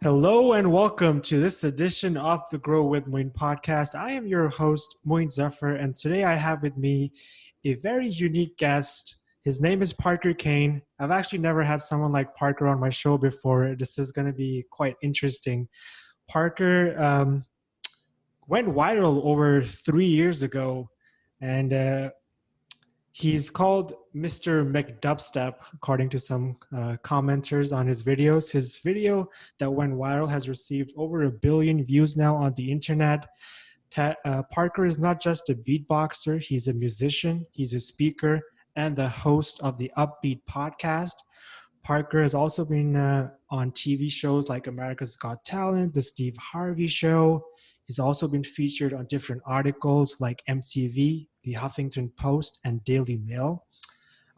Hello and welcome to this edition of the Grow With Moin Podcast. I am your host, Moin Zephyr, and today I have with me a very unique guest. His name is Parker Kane. I've actually never had someone like Parker on my show before. This is going to be quite interesting. Parker went viral over 3 years ago, and he's called Mr. McDubstep, according to some commenters on his videos. His video that went viral has received over 1 billion views now on the internet. Parker is not just a beatboxer, he's a musician, he's a speaker, and the host of the Upbeat podcast. Parker has also been on TV shows like America's Got Talent, The Steve Harvey Show. He's also been featured on different articles like MTV, The Huffington Post, and Daily Mail.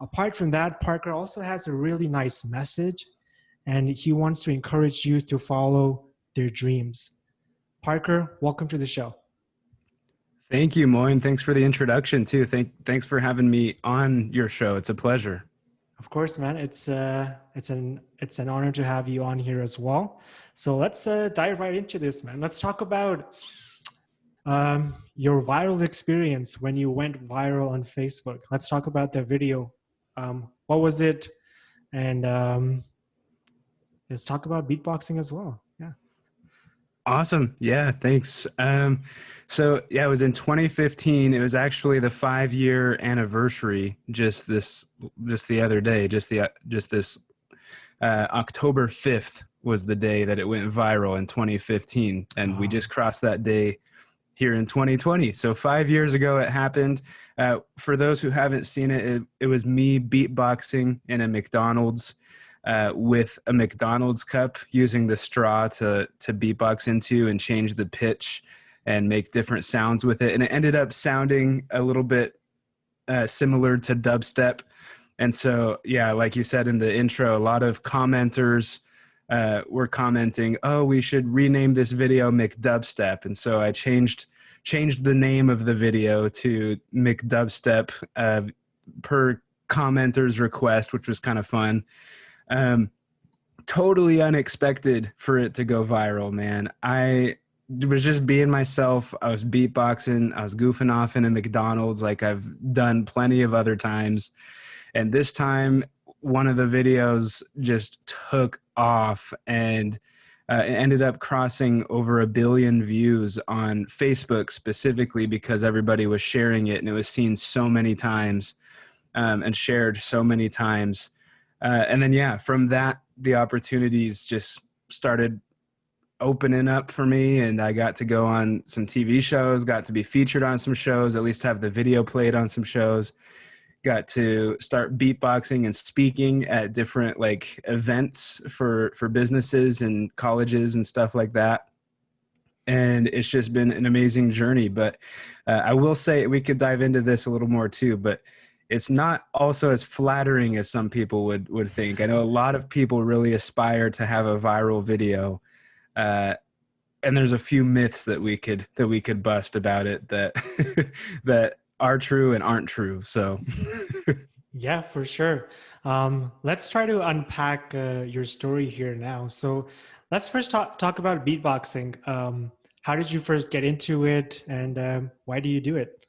Apart from that, Parker also has a really nice message, and he wants to encourage youth to follow their dreams. Parker, welcome to the show. Thank you, Moin. Thanks for the introduction, too. Thanks for having me on your show. It's a pleasure. Of course, man. It's an honor to have you on here as well. So let's dive right into this, man. Let's talk about your viral experience when you went viral on Facebook. Let's talk about the video. What was it? And let's talk about beatboxing as well. Yeah. Awesome. Yeah, thanks. It was in 2015. It was actually the 5-year anniversary just the other day, this October 5th was the day that it went viral in 2015. And we just crossed that day here in 2020. So 5 years ago it happened. For those who haven't seen it, it was me beatboxing in a McDonald's with a McDonald's cup, using the straw to beatbox into and change the pitch and make different sounds with it. And it ended up sounding a little bit similar to dubstep. And so, yeah, like you said in the intro, a lot of commenters were commenting, oh, we should rename this video McDubstep. And so I changed the name of the video to McDubstep per commenter's request, which was kind of fun. Totally unexpected for it to go viral, man. I was just being myself. I was beatboxing. I was goofing off in a McDonald's like I've done plenty of other times. And this time, one of the videos just took off and it ended up crossing over 1 billion views on Facebook, specifically because everybody was sharing it and it was seen so many times and shared so many times. And then, yeah, from that, the opportunities just started opening up for me, and I got to go on some TV shows, got to be featured on some shows, at least have the video played on some shows, got to start beatboxing and speaking at different like events for businesses and colleges and stuff like that. And it's just been an amazing journey. But I will say, we could dive into this a little more too, but it's not also as flattering as some people would think. I know a lot of people really aspire to have a viral video. And there's a few myths that we could bust about it that that are true and aren't true. So Yeah, for sure. Let's try to unpack your story here now. So let's first talk about beatboxing. How did you first get into it, and why do you do it?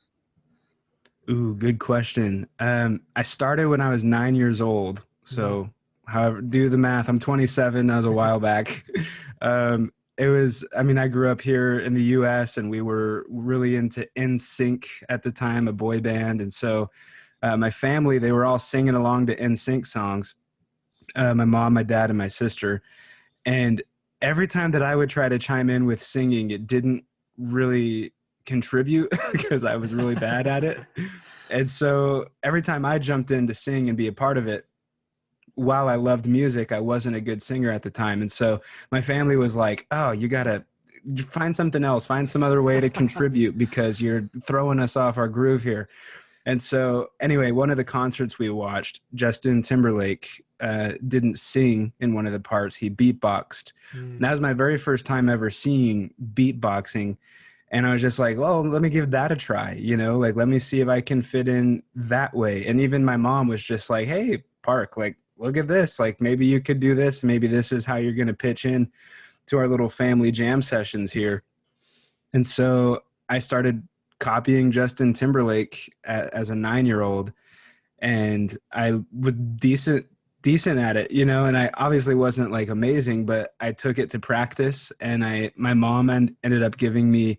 Ooh, good question. I started when I was 9 years old. So however, do the math. I'm 27. That was a while back. I grew up here in the US, and we were really into NSYNC at the time, a boy band. And so my family, they were all singing along to NSYNC songs. My mom, my dad, and my sister. And every time that I would try to chime in with singing, it didn't really contribute because I was really bad at it. And so every time I jumped in to sing and be a part of it, while I loved music, I wasn't a good singer at the time. And so my family was like, oh, you got to find something else, find some other way to contribute because you're throwing us off our groove here. And so anyway, one of the concerts we watched, Justin Timberlake didn't sing in one of the parts. He beatboxed. And that was my very first time ever seeing beatboxing. And I was just like, well, let me give that a try, like, let me see if I can fit in that way. And even my mom was just like, hey, Park, like, look at this, like, maybe you could do this. Maybe this is how you're going to pitch in. to our little family jam sessions here. And so I started copying Justin Timberlake as a 9-year-old, and I was decent at it, you know, and I obviously wasn't like amazing, but I took it to practice, and my mom ended up giving me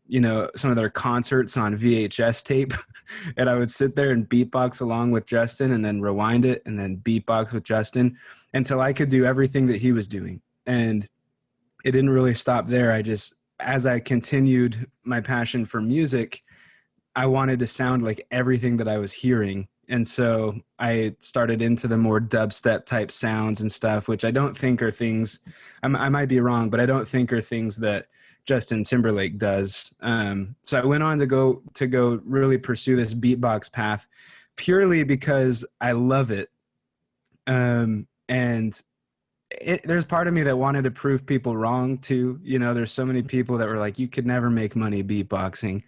you know, some of their concerts on VHS tape. And I would sit there and beatbox along with Justin, and then rewind it, and then beatbox with Justin until I could do everything that he was doing. And it didn't really stop there. As I continued my passion for music, I wanted to sound like everything that I was hearing. And so I started into the more dubstep type sounds and stuff, which I don't think are things, I might be wrong, but I don't think are things that Justin Timberlake does. So I went on to go really pursue this beatbox path purely because I love it. And there's part of me that wanted to prove people wrong too. You know, there's so many people that were like, you could never make money beatboxing.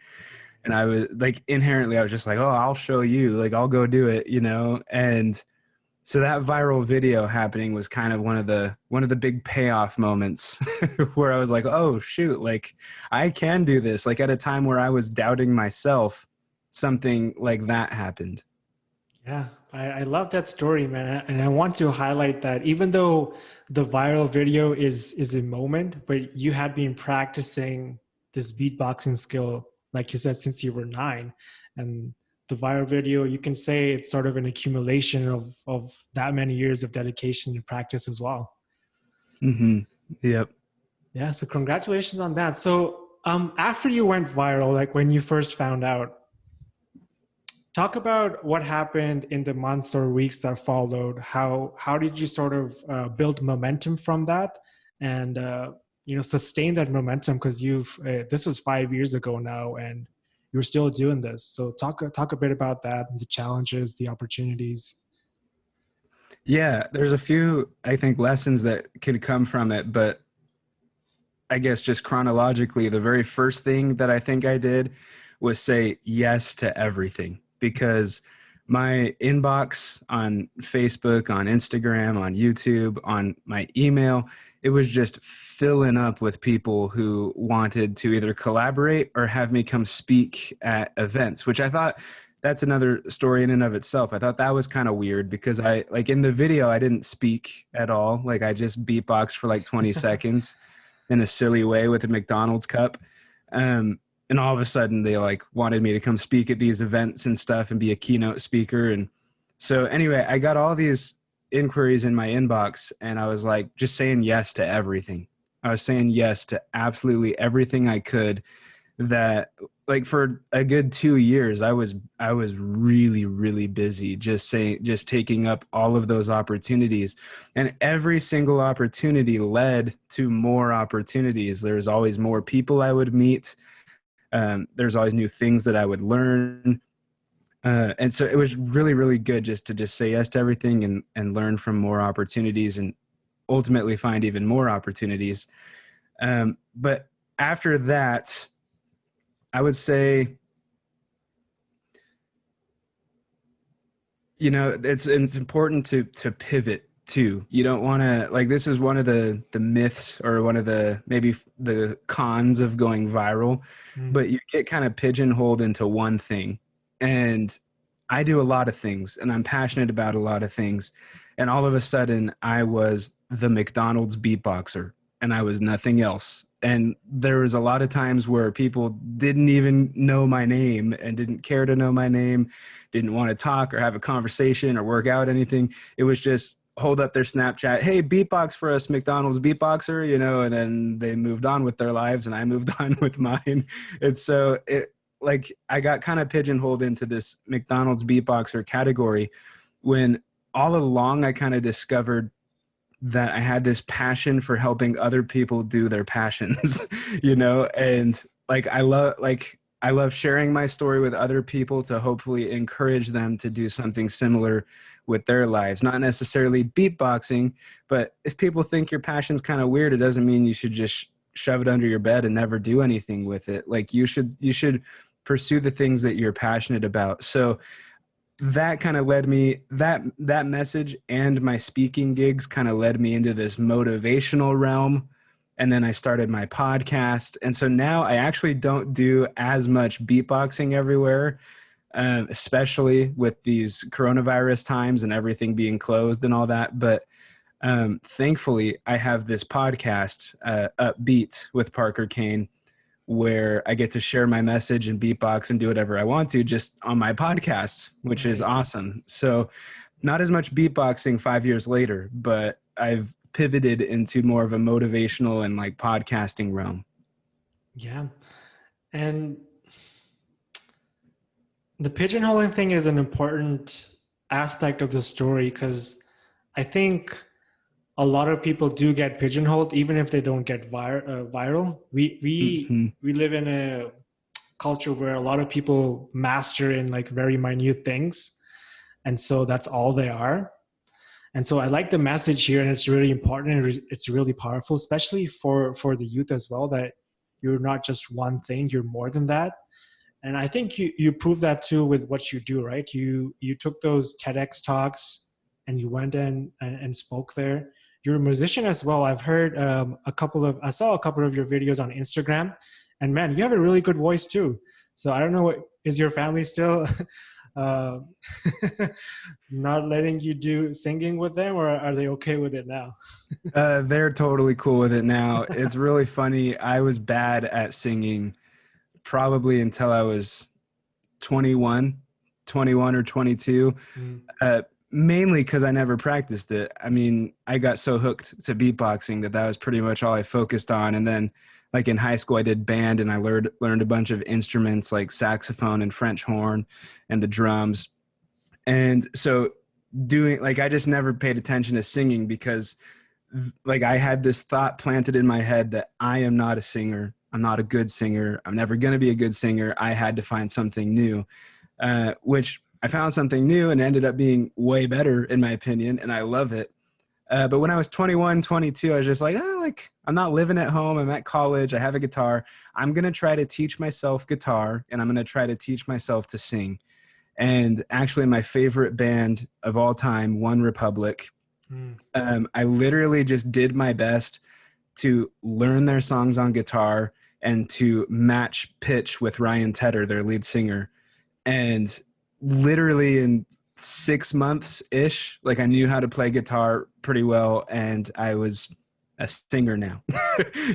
And I was like, inherently, I was just like, oh, I'll show you, like, I'll go do it, you know? And so that viral video happening was kind of one of the big payoff moments where I was like, oh shoot, like I can do this. Like at a time where I was doubting myself, something like that happened. Yeah, I love that story, man. And I want to highlight that even though the viral video is a moment, but you had been practicing this beatboxing skill, like you said, since you were 9. And the viral video, you can say it's sort of an accumulation of that many years of dedication and practice as well. Mm-hmm. Yep. Yeah, so congratulations on that. So after you went viral, like when you first found out, talk about what happened in the months or weeks that followed. How did you sort of build momentum from that, and you know, sustain that momentum? Because this was 5 years ago now, and you're still doing this. So talk a bit about that, the challenges, the opportunities. Yeah, there's a few, I think, lessons that could come from it, but I guess just chronologically, the very first thing that I think I did was say yes to everything, because my inbox on Facebook, on Instagram, on YouTube, on my email, it was just filling up with people who wanted to either collaborate or have me come speak at events, which I thought that's another story in and of itself. I thought that was kind of weird because like in the video, I didn't speak at all. Like I just beatboxed for like 20 seconds in a silly way with a McDonald's cup. And all of a sudden they like wanted me to come speak at these events and stuff and be a keynote speaker. And so anyway, I got all these inquiries in my inbox, and I was like just saying yes to everything. I was saying yes to absolutely everything I could. That like for a good 2 years, I was really, really busy just taking up all of those opportunities, and every single opportunity led to more opportunities. There's always more people I would meet. There's always new things that I would learn. And so it was really, really good just to say yes to everything and learn from more opportunities and ultimately find even more opportunities. But after that, I would say, you know, it's important to pivot too. You don't want to, like, this is one of the myths, or one of the maybe the cons of going viral, but you get kind of pigeonholed into one thing. And I do a lot of things, and I'm passionate about a lot of things. And all of a sudden I was the McDonald's beatboxer, and I was nothing else. And there was a lot of times where people didn't even know my name and didn't care to know my name, didn't want to talk or have a conversation or work out anything. It was just hold up their Snapchat, hey, beatbox for us, McDonald's beatboxer, you know, and then they moved on with their lives and I moved on with mine. And so like I got kind of pigeonholed into this McDonald's beatboxer category, when all along I kind of discovered that I had this passion for helping other people do their passions, you know, and like I love sharing my story with other people to hopefully encourage them to do something similar with their lives. Not necessarily beatboxing, but if people think your passion's kind of weird, it doesn't mean you should just shove it under your bed and never do anything with it. Like you should pursue the things that you're passionate about. So that kind of led me, that message and my speaking gigs kind of led me into this motivational realm. And then I started my podcast. And so now I actually don't do as much beatboxing everywhere, especially with these coronavirus times and everything being closed and all that. But thankfully, I have this podcast, Upbeat with Parker Kane, where I get to share my message and beatbox and do whatever I want to just on my podcast, which is awesome. So not as much beatboxing 5 years later, but I've pivoted into more of a motivational and like podcasting realm. Yeah. And the pigeonholing thing is an important aspect of the story, because I think a lot of people do get pigeonholed, even if they don't get viral. We live in a culture where a lot of people master in like very minute things, and so that's all they are. And so I like the message here, and it's really important, and it's really powerful, especially for the youth as well, that you're not just one thing, you're more than that. And I think you prove that too with what you do, right? You took those TEDx talks and you went in and spoke there. You're a musician as well. I've heard I saw a couple of your videos on Instagram, and man, you have a really good voice too. So I don't know, is your family still not letting you do singing with them, or are they okay with it now? They're totally cool with it now. It's really funny. I was bad at singing probably until I was 21 or 22. Mainly because I never practiced it. I mean, I got so hooked to beatboxing that was pretty much all I focused on. And then like in high school, I did band and I learned a bunch of instruments like saxophone and French horn and the drums. And so I just never paid attention to singing because like I had this thought planted in my head that I am not a singer. I'm not a good singer. I'm never going to be a good singer. I had to find something new, which I found something new and ended up being way better in my opinion. And I love it. But when I was 21, 22, I was just like, I'm not living at home. I'm at college. I have a guitar. I'm going to try to teach myself guitar, and I'm going to try to teach myself to sing. And actually my favorite band of all time, One Republic, I literally just did my best to learn their songs on guitar and to match pitch with Ryan Tedder, their lead singer. And literally in 6 months ish, like I knew how to play guitar pretty well, and I was a singer now.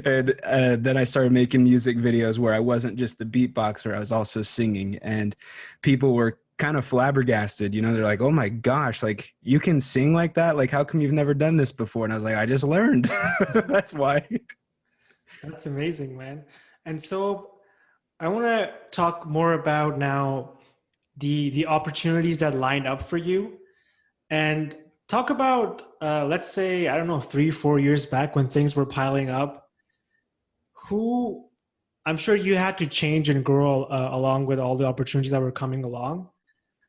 And then I started making music videos where I wasn't just the beatboxer, I was also singing, and people were kind of flabbergasted. They're like, oh my gosh, like you can sing like that? Like, how come you've never done this before? And I was like, I just learned. That's why. That's amazing, man. And so I want to talk more about now the opportunities that lined up for you, and talk about let's say, I don't know, 3-4 years back when things were piling up. I'm sure you had to change and grow along with all the opportunities that were coming along.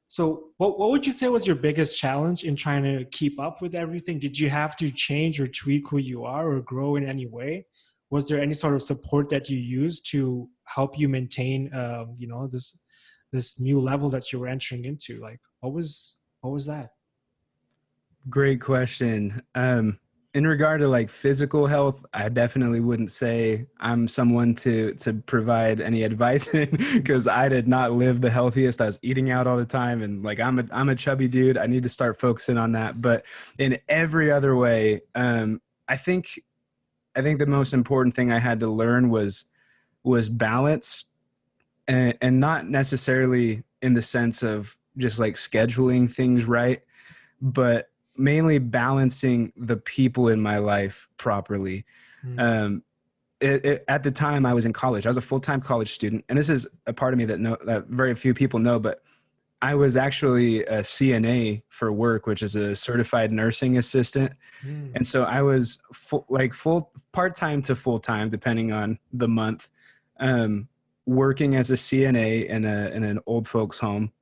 So what would you say was your biggest challenge in trying to keep up with everything? Did you have to change or tweak who you are or grow in any way? Was there any sort of support that you used to help you maintain this new level that you were entering into? Like, what was that? Great question. In regard to like physical health, I definitely wouldn't say I'm someone to provide any advice because I did not live the healthiest. I was eating out all the time, and like I'm a chubby dude. I need to start focusing on that. But in every other way, I think the most important thing I had to learn was balance, and not necessarily in the sense of just like scheduling things right, but mainly balancing the people in my life properly. At the time I was in college, I was a full-time college student. And this is a part of me that very few people know, but I was actually a CNA for work, which is a certified nursing assistant. And so I was full part-time to full-time, depending on the month, working as a CNA in an old folks home,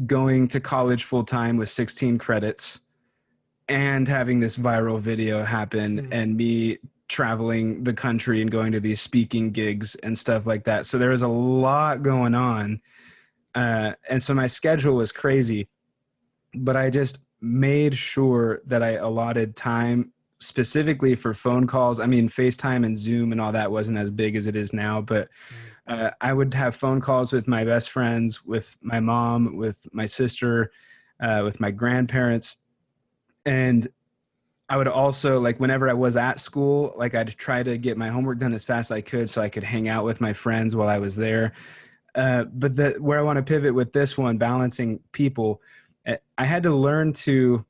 going to college full-time with 16 credits, and having this viral video happen, and me traveling the country and going to these speaking gigs and stuff like that. So there was a lot going on. And so my schedule was crazy, but I just made sure that I allotted time specifically for phone calls. I mean, FaceTime and Zoom and all that wasn't as big as it is now, but I would have phone calls with my best friends, with my mom, with my sister, with my grandparents. And I would also, like, whenever I was at school, like, I'd try to get my homework done as fast as I could so I could hang out with my friends while I was there. But where I want to pivot with this one, balancing people, I had to learn to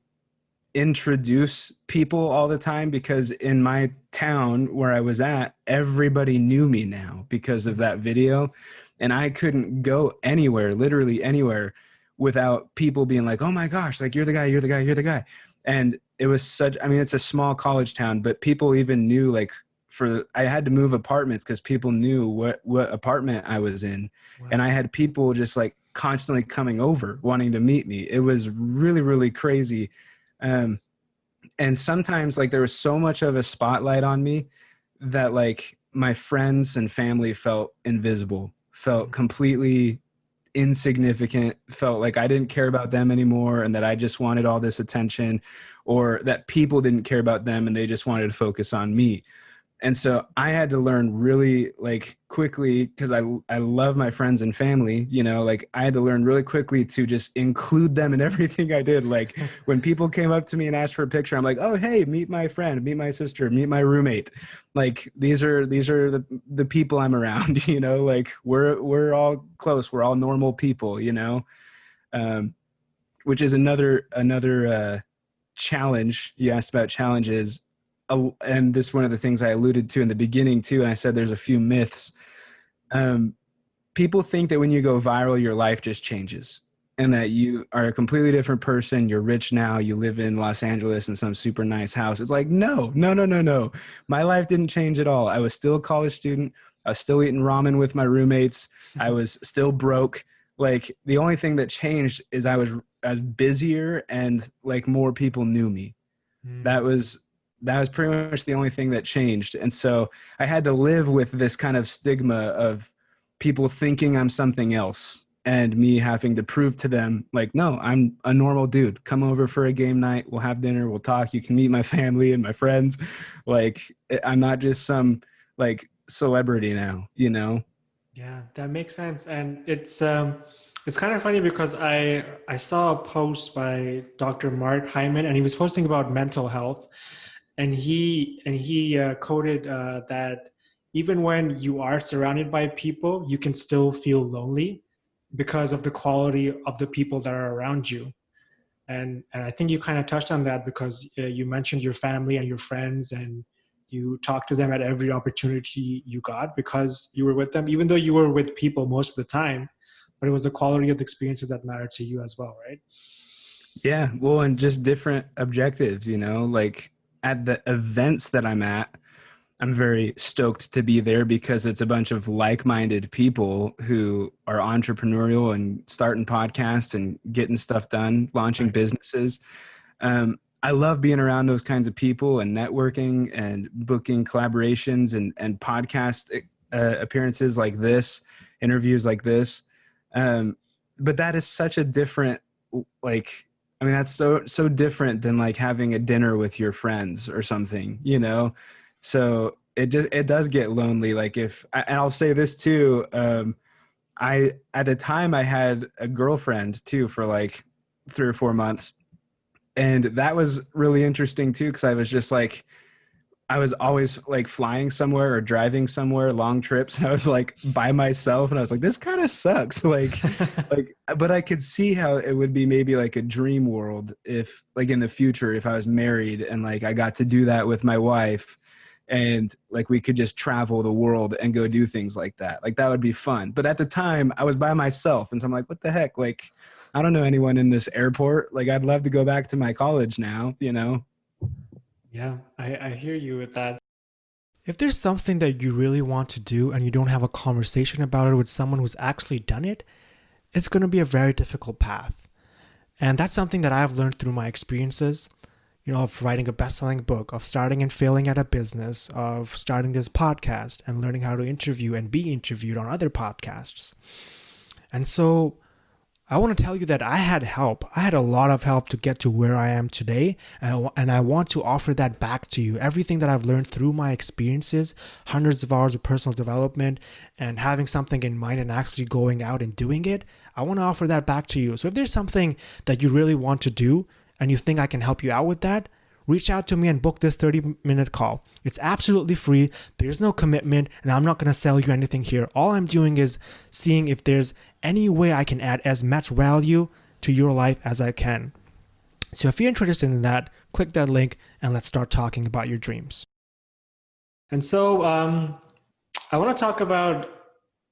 introduce people all the time, because in my town where I was at, everybody knew me now because of that video. And I couldn't go anywhere, literally anywhere, without people being like, oh my gosh, like, you're the guy, you're the guy, you're the guy. And it was such, I mean, it's a small college town, but people even knew, like, I had to move apartments because people knew what apartment I was in. Wow. And I had people just like constantly coming over wanting to meet me. It was really, really crazy. And sometimes, like, there was so much of a spotlight on me that, like, my friends and family felt invisible, felt completely insignificant, felt like I didn't care about them anymore, and that I just wanted all this attention, or that people didn't care about them and they just wanted to focus on me. And so I had to learn really, like, quickly, because I love my friends and family, you know, like, I had to learn really quickly to just include them in everything I did. Like, when people came up to me and asked for a picture, I'm like, oh, hey, meet my friend, meet my sister, meet my roommate. Like, these are the people I'm around, you know, like, we're all close. We're all normal people, you know, which is another challenge. You asked about challenges. And this is one of the things I alluded to in the beginning too. And I said there's a few myths. People think that when you go viral, your life just changes and that you are a completely different person. You're rich now. You live in Los Angeles in some super nice house. It's like, no. My life didn't change at all. I was still a college student. I was still eating ramen with my roommates. I was still broke. Like, the only thing that changed is I was busier and, like, more people knew me. That was pretty much the only thing that changed. And so I had to live with this kind of stigma of people thinking I'm something else and me having to prove to them, like, no, I'm a normal dude. Come over for a game night. We'll have dinner. We'll talk. You can meet my family and my friends. Like, I'm not just some, like, celebrity now, you know? Yeah, that makes sense. And it's kind of funny because I saw a post by Dr. Mark Hyman, and he was posting about mental health. And he quoted that even when you are surrounded by people, you can still feel lonely because of the quality of the people that are around you. And I think you kind of touched on that because you mentioned your family and your friends, and you talked to them at every opportunity you got because you were with them, even though you were with people most of the time, but it was the quality of the experiences that mattered to you as well, right? Yeah, well, and just different objectives, you know, like, at the events that I'm at, I'm very stoked to be there because it's a bunch of like-minded people who are entrepreneurial and starting podcasts and getting stuff done, launching businesses. I love being around those kinds of people and networking and booking collaborations and podcast appearances like this, interviews like this. But that is such a different, like, I mean, that's so different than, like, having a dinner with your friends or something, you know? So it does get lonely. Like, and I'll say this too. At the time I had a girlfriend too for like 3 or 4 months. And that was really interesting too. 'Cause I was just like, I was always like flying somewhere or driving somewhere, long trips. I was like by myself and I was like, this kind of sucks. Like, but I could see how it would be maybe like a dream world if, like, in the future, if I was married and, like, I got to do that with my wife and, like, we could just travel the world and go do things like that. Like, that would be fun. But at the time I was by myself. And so I'm like, what the heck? Like, I don't know anyone in this airport. Like, I'd love to go back to my college now, you know? Yeah, I hear you with that. If there's something that you really want to do and you don't have a conversation about it with someone who's actually done it, it's going to be a very difficult path. And that's something that I've learned through my experiences, you know, of writing a best-selling book, of starting and failing at a business, of starting this podcast and learning how to interview and be interviewed on other podcasts. And so I want to tell you that I had help. I had a lot of help to get to where I am today. And I want to offer that back to you. Everything that I've learned through my experiences, hundreds of hours of personal development, and having something in mind and actually going out and doing it, I want to offer that back to you. So if there's something that you really want to do and you think I can help you out with that, reach out to me and book this 30-minute call. It's absolutely free. There's no commitment, and I'm not going to sell you anything here. All I'm doing is seeing if there's any way I can add as much value to your life as I can. So if you're interested in that, click that link and let's start talking about your dreams. And so I want to talk about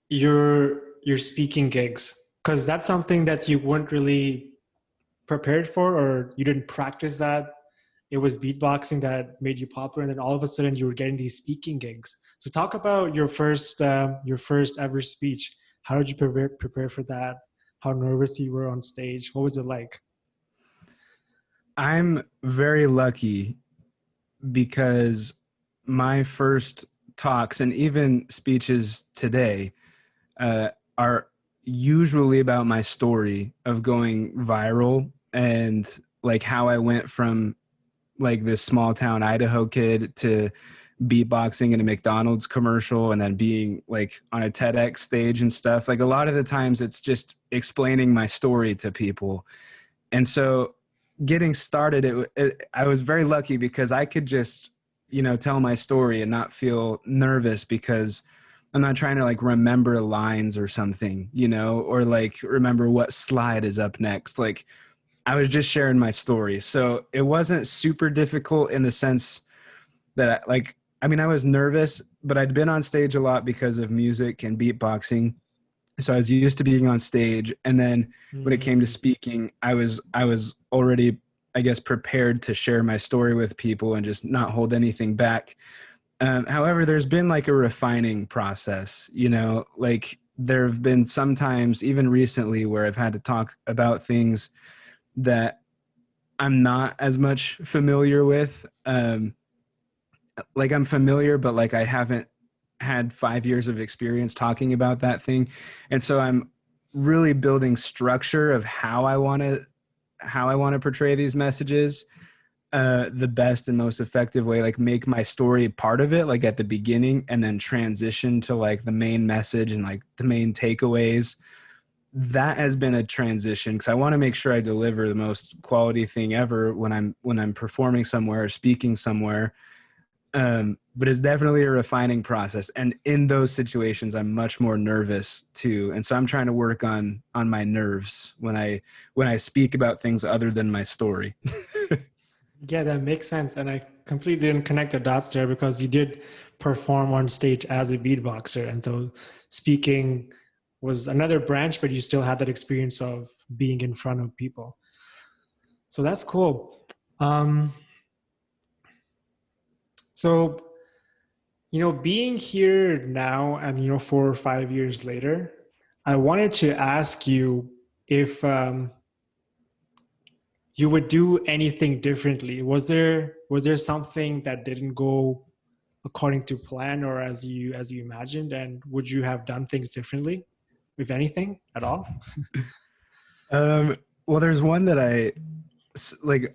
your speaking gigs, because that's something that you weren't really prepared for, or you didn't practice that. It was beatboxing that made you popular, and then all of a sudden you were getting these speaking gigs. So talk about your first ever speech. How did you prepare for that? How nervous you were on stage? What was it like? I'm very lucky because my first talks and even speeches today are usually about my story of going viral and like how I went from like this small town Idaho kid to beatboxing in a McDonald's commercial and then being like on a TEDx stage and stuff. Like a lot of the times it's just explaining my story to people. And so getting started, I was very lucky because I could just, tell my story and not feel nervous because I'm not trying to like remember lines or something, or like remember what slide is up next. Like I was just sharing my story. So it wasn't super difficult in the sense that I was nervous, but I'd been on stage a lot because of music and beatboxing. So I was used to being on stage. And then when it came to speaking, I was already, I guess, prepared to share my story with people and just not hold anything back. However, there's been like a refining process, like there have been some times, even recently, where I've had to talk about things that I'm not as much familiar with. Like I'm familiar, but like I haven't had 5 years of experience talking about that thing. And so I'm really building structure of how I want to portray these messages the best and most effective way, like make my story part of it, like at the beginning, and then transition to like the main message and like the main takeaways. That has been a transition because I want to make sure I deliver the most quality thing ever when I'm performing somewhere or speaking somewhere. But it's definitely a refining process. And in those situations, I'm much more nervous too. And so I'm trying to work on my nerves when I speak about things other than my story. Yeah, that makes sense. And I completely didn't connect the dots there because you did perform on stage as a beatboxer. And so speaking was another branch, but you still had that experience of being in front of people. So that's cool. So, being here now and, 4 or 5 years later, I wanted to ask you if you would do anything differently. Was there something that didn't go according to plan or as you imagined? And would you have done things differently, if anything at all? Well, there's one that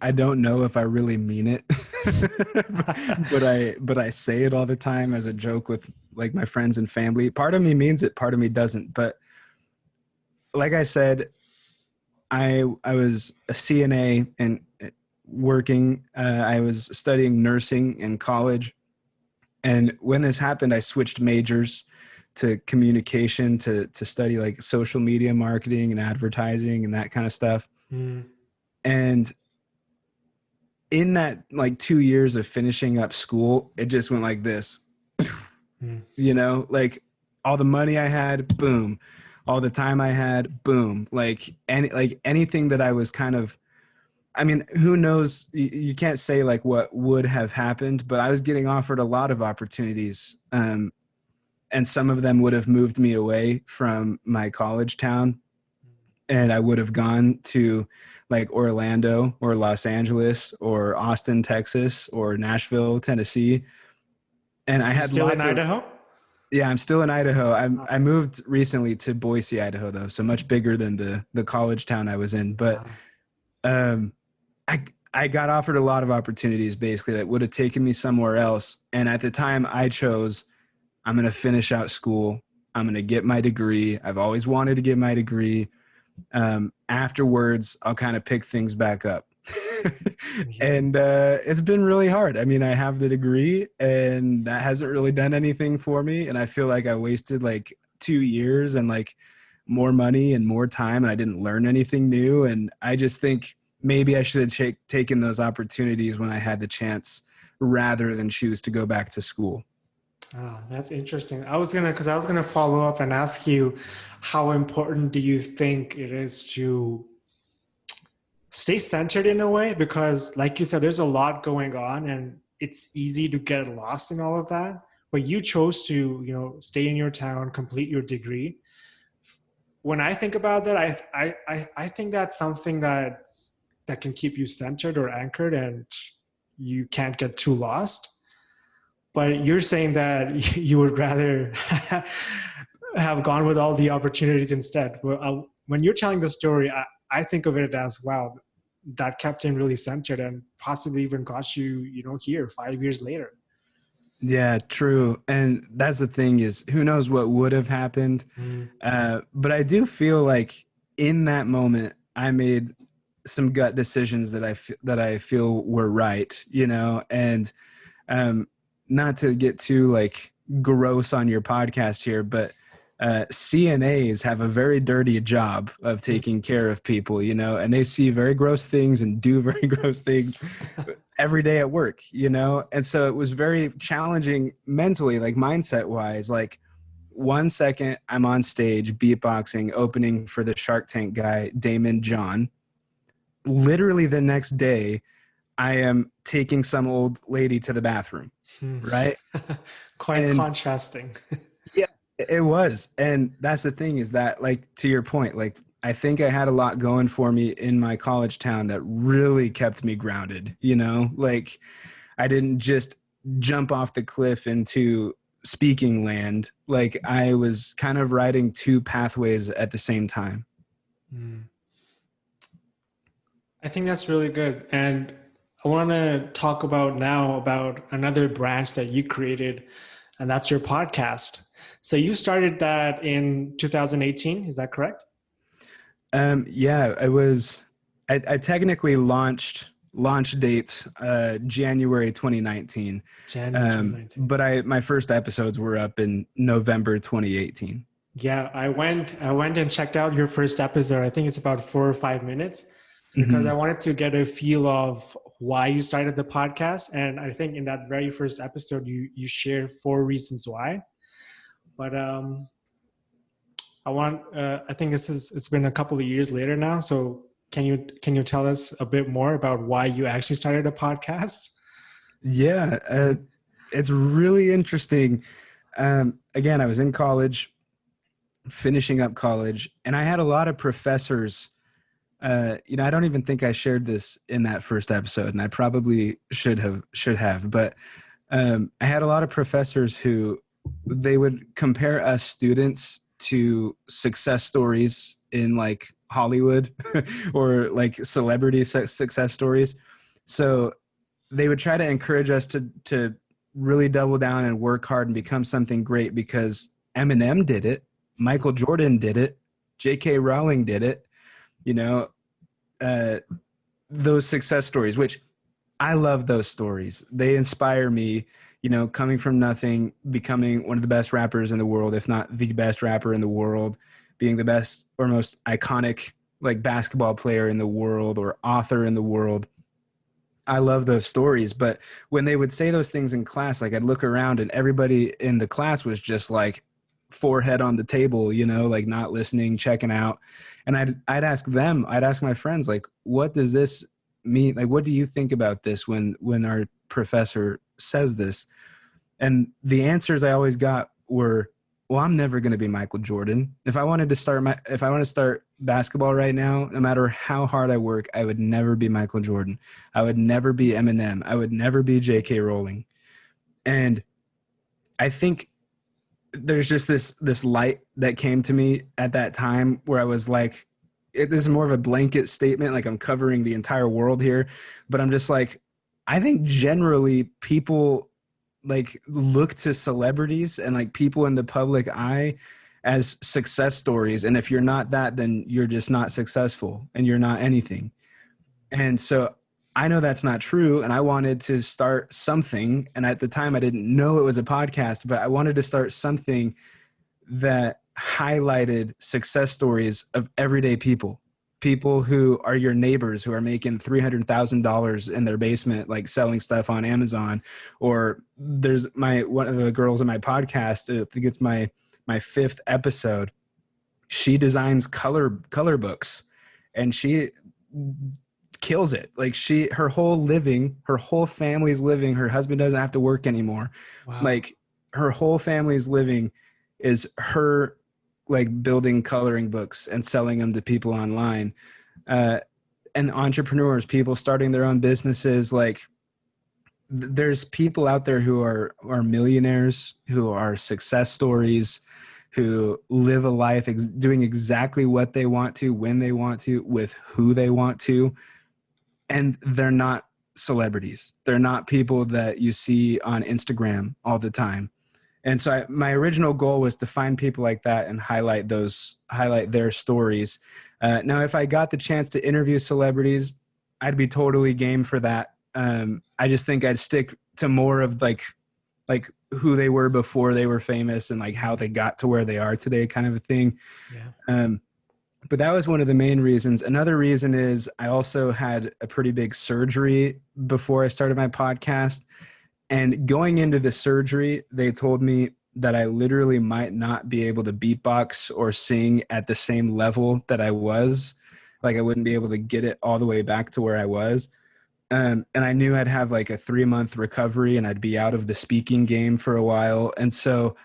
I don't know if I really mean it, but I say it all the time as a joke with like my friends and family. Part of me means it, part of me doesn't. But like I said, I was a CNA and working. I was studying nursing in college, and when this happened, I switched majors to communication to study like social media marketing and advertising and that kind of stuff. And in that like 2 years of finishing up school, it just went like this, like all the money I had, boom, all the time I had, boom, like anything that I was kind of, I mean, who knows, you can't say like what would have happened, but I was getting offered a lot of opportunities. And some of them would have moved me away from my college town. And I would have gone to like Orlando or Los Angeles or Austin, Texas, or Nashville, Tennessee. And I had still lots in of, Idaho? Yeah, I'm still in Idaho. I moved recently to Boise, Idaho, though, so much bigger than the college town I was in. But Uh, um, I got offered a lot of opportunities basically that would have taken me somewhere else. And at the time, I chose I'm going to finish out school. I'm going to get my degree. I've always wanted to get my degree. Afterwards, I'll kind of pick things back up. yeah. And it's been really hard. I mean, I have the degree and that hasn't really done anything for me. And I feel like I wasted like 2 years and like more money and more time, and I didn't learn anything new. And I just think maybe I should have taken those opportunities when I had the chance rather than choose to go back to school. Oh, that's interesting. Because I was gonna follow up and ask you, how important do you think it is to stay centered in a way? Because, like you said, there's a lot going on, and it's easy to get lost in all of that. But you chose to, stay in your town, complete your degree. When I think about that, I think that's something that can keep you centered or anchored, and you can't get too lost. But you're saying that you would rather have gone with all the opportunities instead. Well, when you're telling the story, I think of it as, wow, that kept him really centered and possibly even got you, here 5 years later. Yeah, true. And that's the thing is, who knows what would have happened. Mm. But I do feel like in that moment, I made some gut decisions that I feel were right, and um, not to get too like gross on your podcast here, but CNAs have a very dirty job of taking care of people, and they see very gross things and do very gross things every day at work, and so it was very challenging mentally, like mindset wise. Like 1 second I'm on stage beatboxing, opening for the Shark Tank guy, Damon John. Literally the next day, I am taking some old lady to the bathroom, Hmm. right? Quite And contrasting. yeah, it was. And that's the thing is that, like, to your point, like, I think I had a lot going for me in my college town that really kept me grounded, like I didn't just jump off the cliff into speaking land. Like I was kind of riding two pathways at the same time. Hmm. I think that's really good. And I want to talk about another branch that you created, and that's your podcast. So you started that in 2018, is that correct? Yeah, I technically launch date January 2019. January 2019. But my first episodes were up in November 2018. Yeah, I went and checked out your first episode. I think it's about 4 or 5 minutes because I Hmm. wanted to get a feel of why you started the podcast. And I think in that very first episode, you share 4 reasons why. But I think it's been a couple of years later now. So can you tell us a bit more about why you actually started a podcast? Yeah, it's really interesting. Again, I was in college, finishing up college, and I had a lot of professors. I don't even think I shared this in that first episode, and I probably should have. But I had a lot of professors who they would compare us students to success stories in like Hollywood or like celebrity success stories. So they would try to encourage us to really double down and work hard and become something great because Eminem did it, Michael Jordan did it, J.K. Rowling did it, you know, uh, those success stories, which I love those stories. They inspire me, coming from nothing, becoming one of the best rappers in the world, if not the best rapper in the world, being the best or most iconic like basketball player in the world or author in the world. I love those stories. But when they would say those things in class, like I'd look around and everybody in the class was just like forehead on the table, like not listening, checking out. And I'd ask my friends, like, what does this mean? Like, what do you think about this when our professor says this? And the answers I always got were, well, I'm never going to be Michael Jordan. If I want to start basketball right now, no matter how hard I work, I would never be Michael Jordan. I would never be Eminem. I would never be J.K. Rowling. And I think there's just this light that came to me at that time where I was like, this is more of a blanket statement, like I'm covering the entire world here, but I'm just like, I think generally people like look to celebrities and like people in the public eye as success stories, and if you're not that, then you're just not successful and you're not anything. And so I know that's not true, and I wanted to start something, and at the time I didn't know it was a podcast, but I wanted to start something that highlighted success stories of everyday people, people who are your neighbors who are making $300,000 in their basement, like selling stuff on Amazon. Or there's one of the girls in my podcast, I think it's my fifth episode. She designs color books, and she kills it. Like her whole family's living, her husband doesn't have to work anymore. Wow. Like her whole family's living is her like building coloring books and selling them to people online. And entrepreneurs, people starting their own businesses, like there's people out there who are millionaires, who are success stories, who live a life doing exactly what they want to, when they want to, with who they want to. And they're not celebrities. They're not people that you see on Instagram all the time. And so my original goal was to find people like that and highlight their stories. Now, if I got the chance to interview celebrities, I'd be totally game for that. I just think I'd stick to more of like who they were before they were famous and like how they got to where they are today, kind of a thing. Yeah. But that was one of the main reasons. Another reason is I also had a pretty big surgery before I started my podcast. And going into the surgery, they told me that I literally might not be able to beatbox or sing at the same level that I was. Like I wouldn't be able to get it all the way back to where I was. And I knew I'd have like a 3-month recovery and I'd be out of the speaking game for a while. And so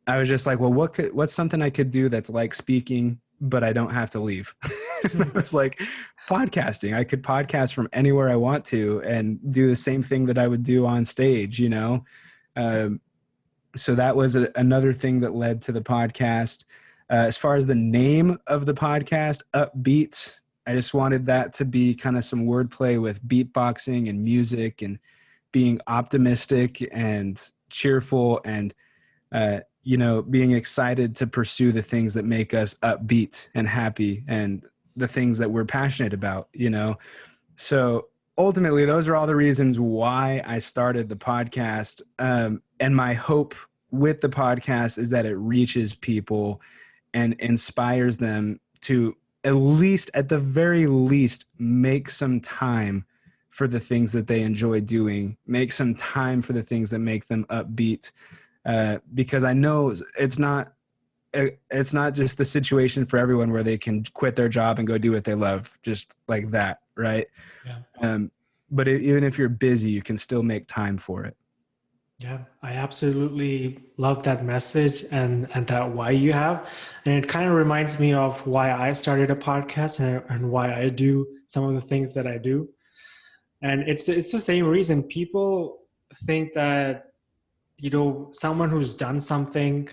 I was just like, well, what's something I could do that's like speaking, but I don't have to leave? It was like podcasting. I could podcast from anywhere I want to and do the same thing that I would do on stage, you know? So that was another thing that led to the podcast. As far as the name of the podcast, Upbeat, I just wanted that to be kind of some wordplay with beatboxing and music and being optimistic and cheerful and, being excited to pursue the things that make us upbeat and happy and the things that we're passionate about, So ultimately, those are all the reasons why I started the podcast. And my hope with the podcast is that it reaches people and inspires them to at the very least, make some time for the things that they enjoy doing, make some time for the things that make them upbeat. Because I know it's not just the situation for everyone where they can quit their job and go do what they love just like that, right? Yeah. But even if you're busy, you can still make time for it. Yeah, I absolutely love that message and that why you have. And it kind of reminds me of why I started a podcast and why I do some of the things that I do. And it's the same reason. People think that, someone who's done something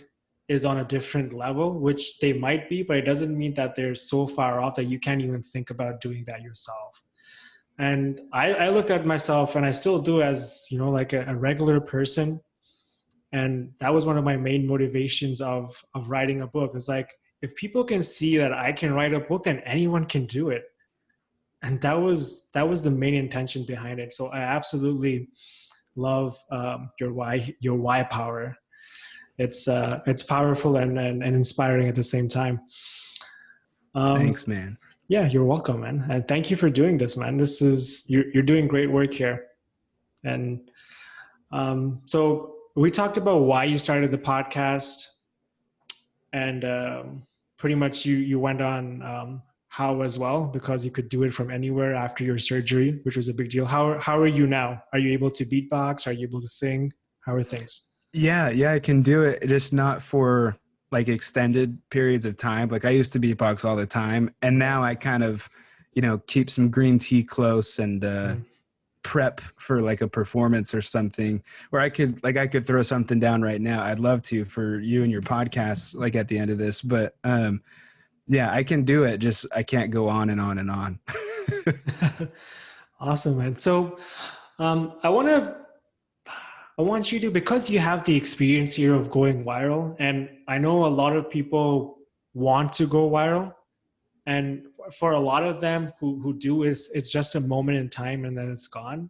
is on a different level, which they might be, but it doesn't mean that they're so far off that you can't even think about doing that yourself. And I looked at myself, and I still do, as like a regular person. And that was one of my main motivations of writing a book. It's like, if people can see that I can write a book, then anyone can do it. And that was the main intention behind it. So I absolutely love your why power. It's powerful and inspiring at the same time. Thanks, man. Yeah, you're welcome, man. And thank you for doing this, man. You're doing great work here. And so we talked about why you started the podcast, and pretty much you went on how as well, because you could do it from anywhere after your surgery, which was a big deal. How are you now? Are you able to beatbox? Are you able to sing? How are things? Yeah, I can do it, just not for like extended periods of time. Like I used to beatbox all the time, and now I kind of, keep some green tea close and prep for like a performance or something, where I could throw something down right now. I'd love to for you and your podcast, like at the end of this, but yeah, I can do it. Just I can't go on and on and on. Awesome, man. So I want you to, because you have the experience here of going viral, and I know a lot of people want to go viral, and for a lot of them who do, it's just a moment in time and then it's gone.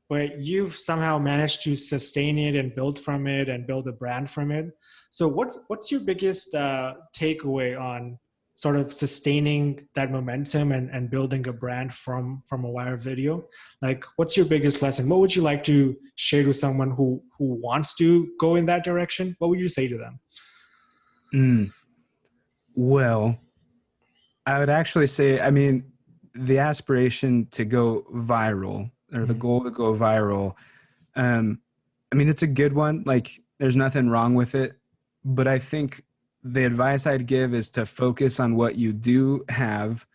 But you've somehow managed to sustain it and build from it and build a brand from it. So what's your biggest takeaway on sort of sustaining that momentum and building a brand from a viral video? Like, what's your biggest lesson? What would you like to share to someone who wants to go in that direction? What would you say to them? Well, I would actually say, I mean, the aspiration to go viral, or the goal to go viral, I mean, it's a good one. Like, there's nothing wrong with it. But I think the advice I'd give is to focus on what you do have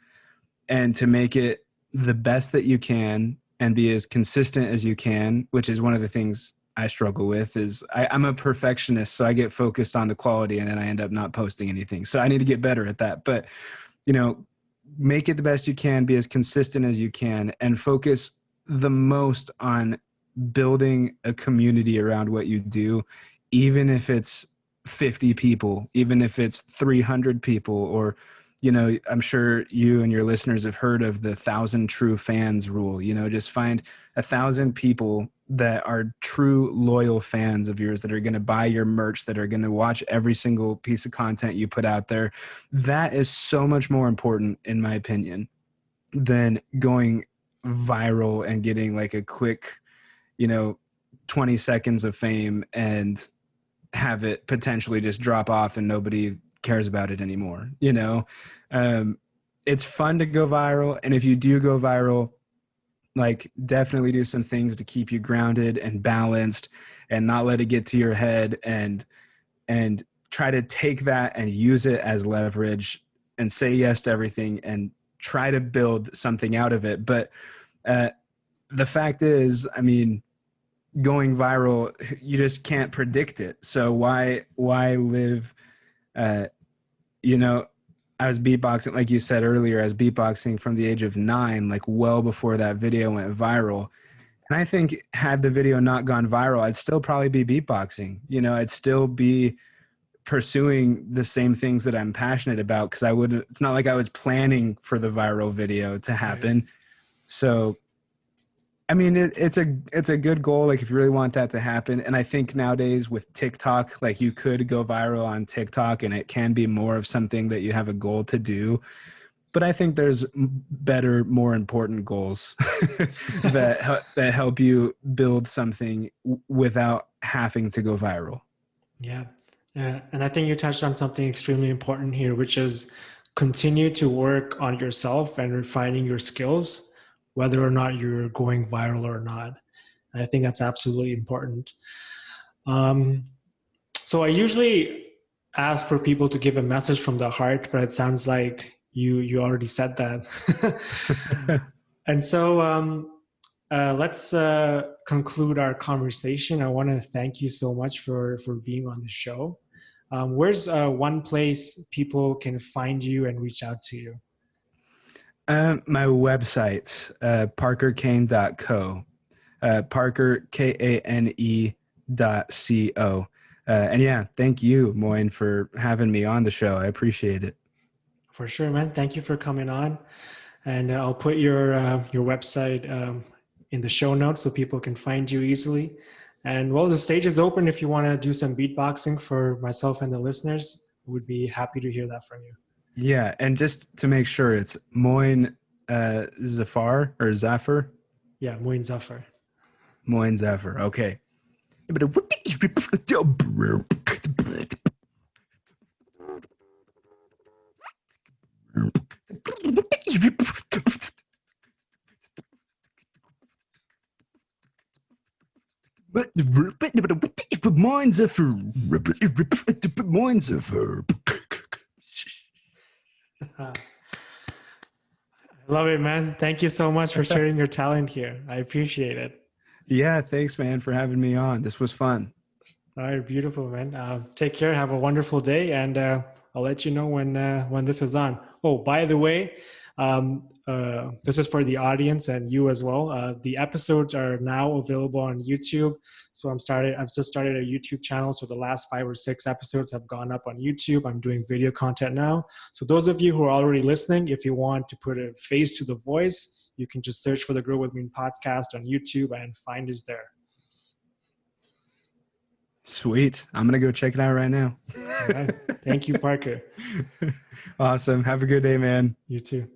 and to make it the best that you can and be as consistent as you can, which is one of the things I struggle with. Is I'm a perfectionist, so I get focused on the quality and then I end up not posting anything. So I need to get better at that. But, you know, make it the best you can, be as consistent as you can, and focus the most on building a community around what you do, even if it's 50 people, even if it's 300 people, or, you know, I'm sure you and your listeners have heard of the 1,000 true fans rule. You know, just find 1,000 people that are true loyal fans of yours, that are going to buy your merch, that are going to watch every single piece of content you put out there. That is so much more important, in my opinion, than going viral and getting like a quick, you know, 20 seconds of fame and have it potentially just drop off and nobody cares about it anymore. You know, it's fun to go viral. And if you do go viral, like, definitely do some things to keep you grounded and balanced and not let it get to your head, and try to take that and use it as leverage and say yes to everything and try to build something out of it. But the fact is, I mean, going viral, you just can't predict it. So why live, you know, I was beatboxing, like you said earlier, I was beatboxing from the age of 9, like well before that video went viral. And I think had the video not gone viral, I'd still probably be beatboxing. You know, I'd still be pursuing the same things that I'm passionate about, because it's not like I was planning for the viral video to happen. Right. So I mean, it's a good goal, like if you really want that to happen. And I think nowadays with TikTok, like you could go viral on TikTok and it can be more of something that you have a goal to do. But I think there's better, more important goals that help you build something without having to go viral. Yeah. And I think you touched on something extremely important here, which is continue to work on yourself and refining your skills, whether or not you're going viral or not. And I think that's absolutely important. So I usually ask for people to give a message from the heart, but it sounds like you already said that. And so let's conclude our conversation. I want to thank you so much for being on the show. Where's one place people can find you and reach out to you? My website, parkerkane.co, Parker, Kane.co. And yeah, thank you, Moin, for having me on the show. I appreciate it. For sure, man. Thank you for coming on. And I'll put your website in the show notes so people can find you easily. And well, the stage is open if you want to do some beatboxing for myself and the listeners. We'd be happy to hear that from you. Yeah, and just to make sure, it's Moin Zafar or Zafar? Yeah, Moin Zafar. Moin Zafar, okay. Moin Zafar. Moin Zafar. I love it, man. Thank you so much for sharing your talent here. I appreciate it. Yeah, thanks, man, for having me on. This was fun. All right, beautiful, man. Take care. Have a wonderful day, and I'll let you know when this is on. Oh, by the way, this is for the audience and you as well. The episodes are now available on YouTube. So I've just started a YouTube channel. So the last 5 or 6 episodes have gone up on YouTube. I'm doing video content now. So those of you who are already listening, if you want to put a face to the voice, you can just search for the Grow With Moin podcast on YouTube and find us there. Sweet. I'm going to go check it out right now. All right. Thank you, Parker. Awesome. Have a good day, man. You too.